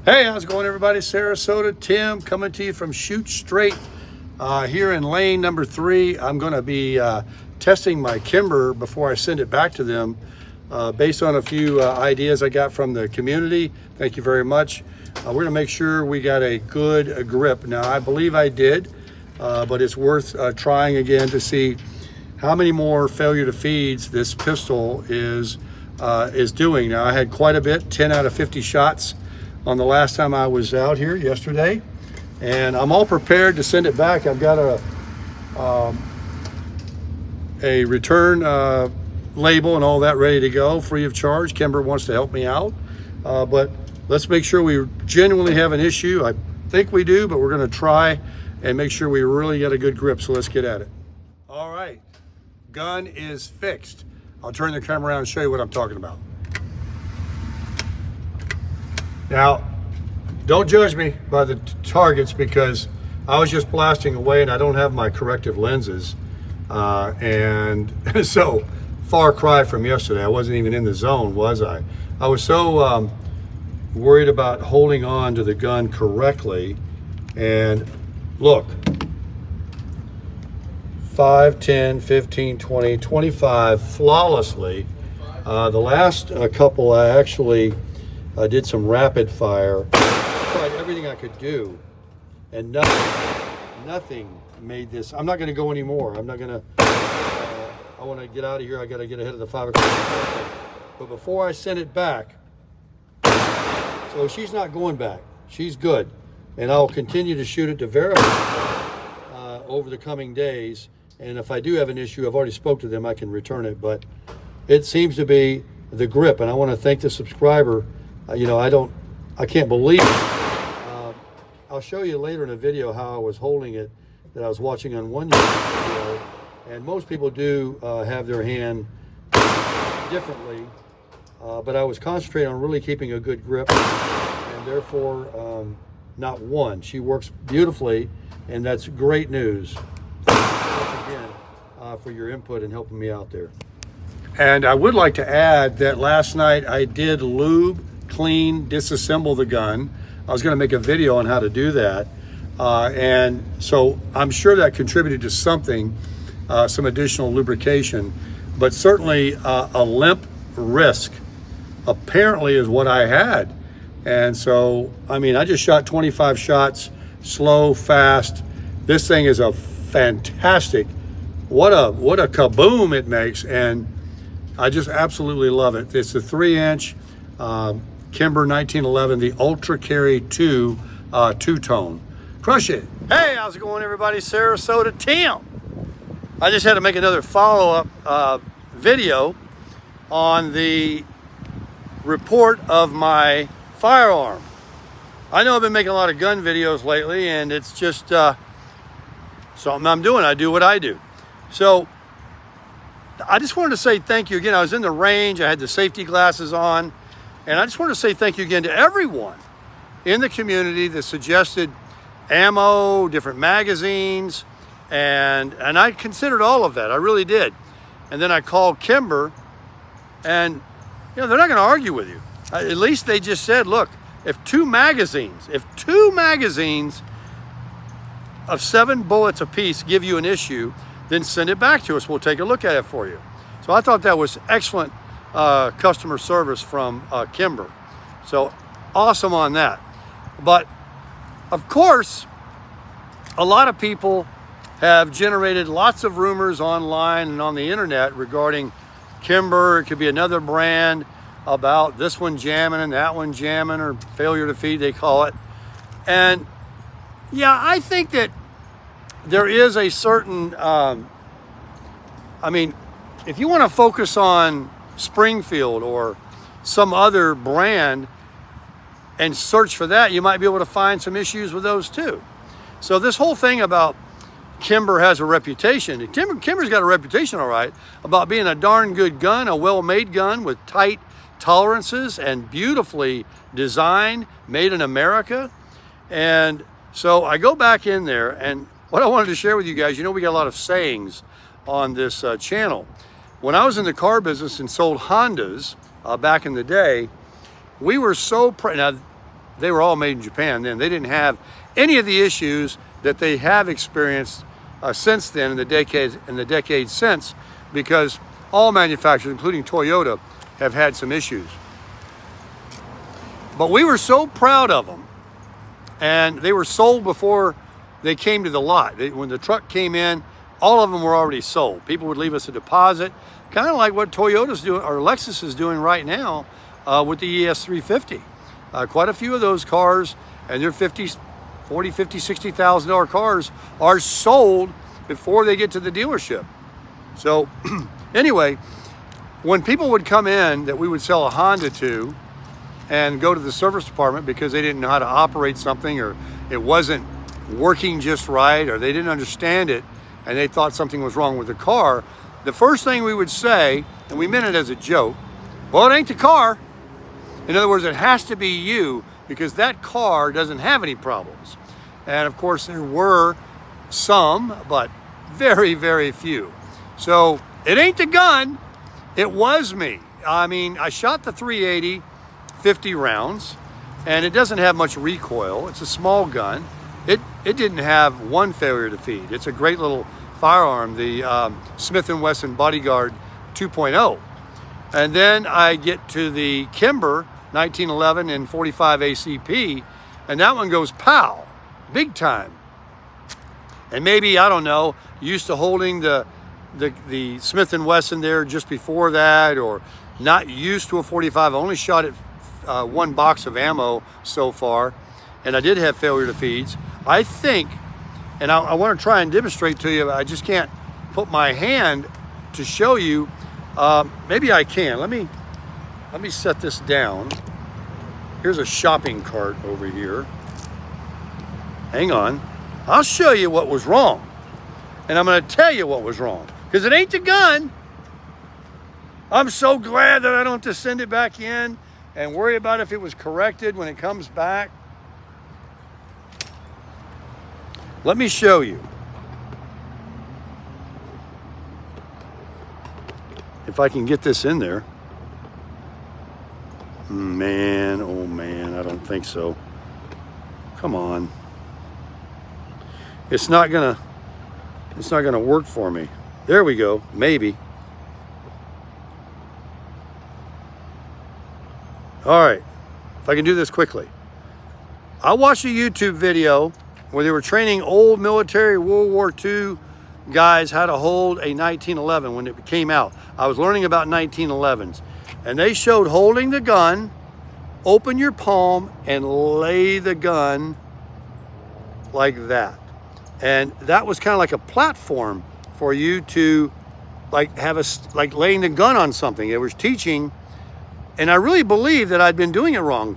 Hey, how's it going, everybody? Sarasota, Tim coming to you from Shoot Straight here in lane number 3. I'm going to be testing my Kimber before I send it back to them based on a few ideas I got from the community. Thank you very much. We're going to make sure we got a good grip. Now, I believe I did, but it's worth trying again to see how many more failure to feeds this pistol is doing. Now, I had quite a bit, 10 out of 50 shots on the last time I was out here yesterday, and I'm all prepared to send it back. I've got a return label and all that ready to go, free of charge. Kimber wants to help me out, but let's make sure we genuinely have an issue. I think we do, but we're going to try and make sure we really get a good grip. So let's get at it. All right, gun is fixed. I'll turn the camera around and show you what I'm talking about. Now, don't judge me by the targets because I was just blasting away and I don't have my corrective lenses. And so, far cry from yesterday. I wasn't even in the zone, was I? I was so worried about holding on to the gun correctly. And look, 5, 10, 15, 20, 25 flawlessly. The last couple I actually did some rapid fire. Tried everything I could do, and nothing made this. I'm not going to go anymore. I'm not going to. I want to get out of here. I got to get ahead of the 5 o'clock. But before I send it back, so she's not going back. She's good, and I'll continue to shoot it to verify over the coming days. And if I do have an issue, I've already spoke to them. I can return it. But it seems to be the grip, and I want to thank the subscriber. I can't believe it. I'll show you later in a video how I was holding it that I was watching on one YouTube video. And most people do have their hand differently, but I was concentrating on really keeping a good grip, and therefore not one. She works beautifully, and that's great news. Thanks again for your input and helping me out there. And I would like to add that last night I did lube, clean, disassemble the gun. I was going to make a video on how to do that. And so I'm sure that contributed to something, some additional lubrication, but certainly a limp wrist apparently is what I had. And so, I mean, I just shot 25 shots, slow, fast. This thing is a fantastic, what a kaboom it makes. And I just absolutely love it. It's a 3-inch Kimber 1911, the Ultra Carry 2 two-tone. Crush it. Hey, how's it going, everybody? Sarasota, Tim. I just had to make another follow-up video on the report of my firearm. I know I've been making a lot of gun videos lately, and it's just something I'm doing. I do what I do. So I just wanted to say thank you again. I was in the range. I had the safety glasses on. And I just want to say thank you again to everyone in the community that suggested ammo, different magazines, and I considered all of that. I really did. And then I called Kimber, and they're not going to argue with you. At least they just said, look, if two magazines of 7 bullets apiece give you an issue, then send it back to us. We'll take a look at it for you. So I thought that was excellent customer service from Kimber. So awesome on that. But of course, a lot of people have generated lots of rumors online and on the internet regarding Kimber. It could be another brand, about this one jamming and that one jamming, or failure to feed, they call it. And yeah, I think that there is a certain, if you want to focus on Springfield or some other brand and search for that, you might be able to find some issues with those too. So this whole thing about Kimber has a reputation. Kimber's got a reputation, all right, about being a darn good gun, a well-made gun with tight tolerances and beautifully designed, made in America. And so I go back in there, and what I wanted to share with you guys, we got a lot of sayings on this channel. When I was in the car business and sold Hondas back in the day, we were so now they were all made in Japan then. They didn't have any of the issues that they have experienced since then in the decades since, because all manufacturers, including Toyota, have had some issues. But we were so proud of them, and they were sold before they came to the lot. When the truck came in, all of them were already sold. People would leave us a deposit, kind of like what Toyota's doing, or Lexus is doing right now with the ES350. Quite a few of those cars, and they're $40,000, $50,000, $60,000 cars, are sold before they get to the dealership. So anyway, when people would come in that we would sell a Honda to and go to the service department because they didn't know how to operate something, or it wasn't working just right, or they didn't understand it and they thought something was wrong with the car, the first thing we would say, and we meant it as a joke, well, it ain't the car. In other words, it has to be you, because that car doesn't have any problems. And of course there were some, but very, very few. So it ain't the gun, it was me. I mean, I shot the 380, 50 rounds, and it doesn't have much recoil. It's a small gun. It didn't have one failure to feed. It's a great little firearm, the Smith & Wesson Bodyguard 2.0. And then I get to the KIMBER 1911 and 45 ACP, and that one goes pow, big time. And maybe, I don't know, used to holding the Smith & Wesson there just before that, or not used to a 45. I only shot it one box of ammo so far, and I did have failure to feeds. I think, and I want to try and demonstrate to you, but I just can't put my hand to show you. Maybe I can. Let me set this down. Here's a shopping cart over here. Hang on. I'll show you what was wrong, and I'm going to tell you what was wrong, because it ain't the gun. I'm so glad that I don't have to send it back in and worry about if it was corrected when it comes back. Let me show you. If I can get this in there. Man, oh man, I don't think so. Come on. It's not gonna work for me. There we go, maybe. All right, if I can do this quickly. I watched a YouTube video where they were training old military World War II guys how to hold a 1911 when it came out. I was learning about 1911s, and they showed holding the gun, open your palm and lay the gun like that. And that was kind of like a platform for you to like laying the gun on something. It was teaching, and I really believe that I'd been doing it wrong.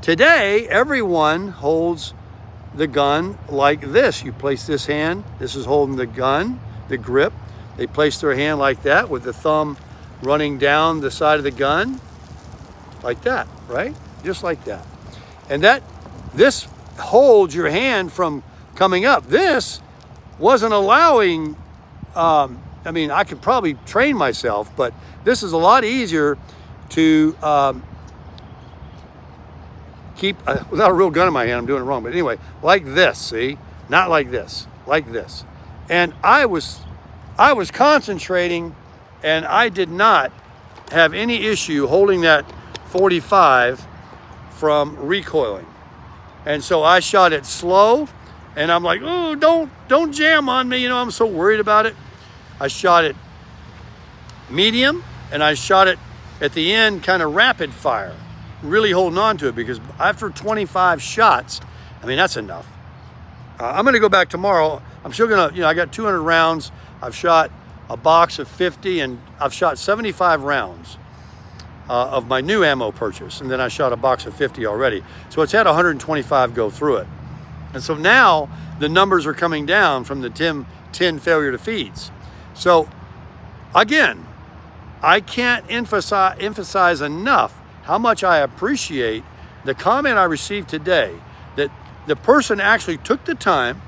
Today, everyone holds the gun like this. You place this hand, this is holding the gun, the grip. They place their hand like that with the thumb running down the side of the gun, like that, right? Just like that. And this holds your hand from coming up. This wasn't allowing, I mean, I could probably train myself, but this is a lot easier to keep, without a real gun in my hand, I'm doing it wrong. But anyway, like this, see? Not like this, like this. And I was concentrating, and I did not have any issue holding that 45 from recoiling. And so I shot it slow, and I'm like, oh, don't jam on me. You know, I'm so worried about it. I shot it medium, and I shot it at the end kind of rapid fire, really holding on to it, because after 25 shots, I mean, that's enough. I'm going to go back tomorrow. I'm still going to, you know, I got 200 rounds. I've shot a box of 50, and I've shot 75 rounds of my new ammo purchase. And then I shot a box of 50 already. So it's had 125 go through it. And so now the numbers are coming down from the 10 failure to feeds. So again, I can't emphasize enough how much I appreciate the comment I received today, that the person actually took the time.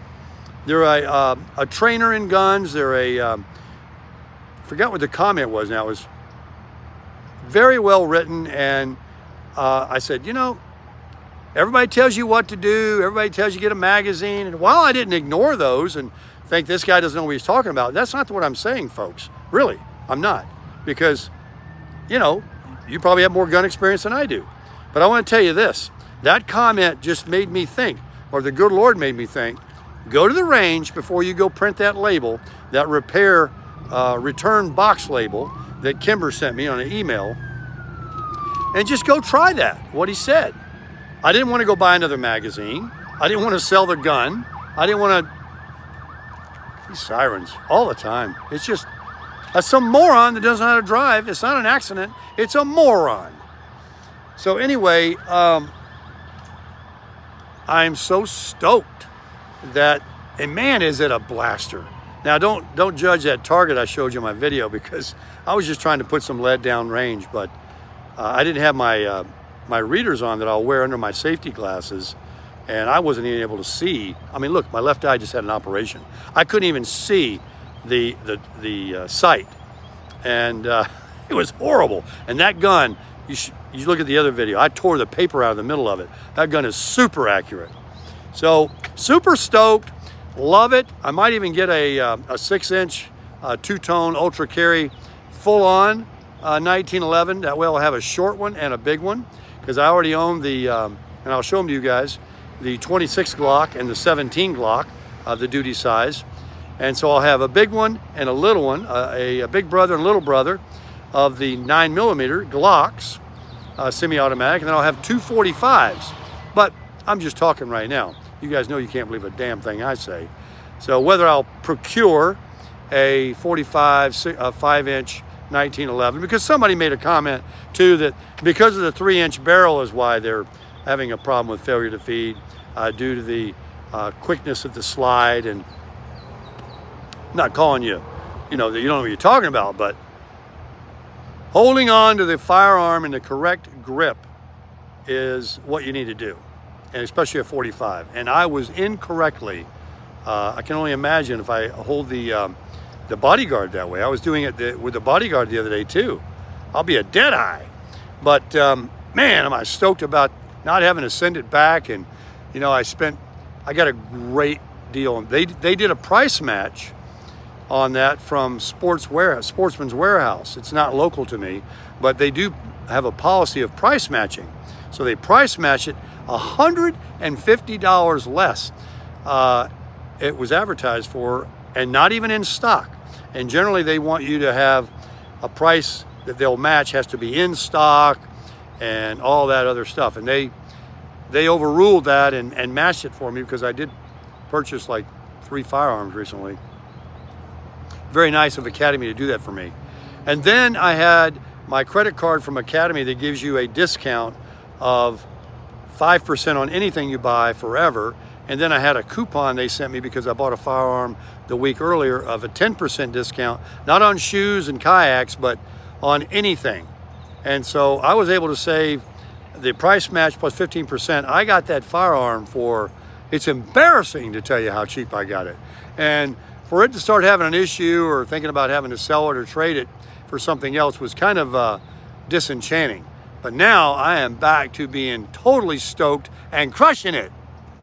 They're a trainer in guns. They're I forgot what the comment was now. It was very well written, and I said, you know, Everybody tells you what to do. Everybody tells you get a magazine. And while I didn't ignore those and think this guy doesn't know what he's talking about, that's not what I'm saying, folks. Really, I'm not. Because, you know, you probably have more gun experience than I do. But I want to tell you this. That comment just made me think, or the good Lord made me think, go to the range before you go print that label, that return box label that Kimber sent me on an email, and just go try that, what he said. I didn't want to go buy another magazine. I didn't want to sell the gun. I didn't want to... These sirens all the time. It's just some moron that doesn't know how to drive. It's not an accident. It's a moron. So anyway, I'm so stoked that, and man, is it a blaster. Now, don't judge that target I showed you in my video, because I was just trying to put some lead down range, but I didn't have my my readers on that I'll wear under my safety glasses, and I wasn't even able to see. I mean, look, my left eye just had an operation. I couldn't even see the sight, and it was horrible. And that gun, you look at the other video, I tore the paper out of the middle of it. That gun is super accurate. So super stoked, love it. I might even get a 6-inch two-tone ultra carry full on 1911. That way I'll have a short one and a big one, because I already own the, and I'll show them to you guys, the 26 Glock and the 17 Glock, the duty size. And so I'll have a big one and a little one, a big brother and little brother of the 9mm Glocks, semi-automatic, and then I'll have two 45s. But I'm just talking right now. You guys know you can't believe a damn thing I say. So whether I'll procure a 45, 5-inch 1911, because somebody made a comment too that because of the 3-inch barrel is why they're having a problem with failure to feed, due to the quickness of the slide. And I'm not calling you, you know, that you don't know what you're talking about, but holding on to the firearm in the correct grip is what you need to do, and especially a 45. And I was incorrectly, I can only imagine if I hold the bodyguard that way. I was doing it with the bodyguard the other day too. I'll be a dead eye. But man, am I stoked about not having to send it back. And you know, I got a great deal. They did a price match on that from Sportsman's Warehouse. It's not local to me, but they do have a policy of price matching. So they price match it $150 less. It was advertised for, and not even in stock. And generally they want you to have a price that they'll match, has to be in stock and all that other stuff. And they overruled that and matched it for me, because I did purchase like 3 firearms recently. Very nice of Academy to do that for me. And then I had my credit card from Academy that gives you a discount of 5% on anything you buy forever. And then I had a coupon they sent me because I bought a firearm the week earlier of a 10% discount, not on shoes and kayaks, but on anything. And so I was able to save the price match plus 15%. I got that firearm for, it's embarrassing to tell you how cheap I got it. And for it to start having an issue or thinking about having to sell it or trade it for something else was kind of disenchanting. But now I am back to being totally stoked and crushing it.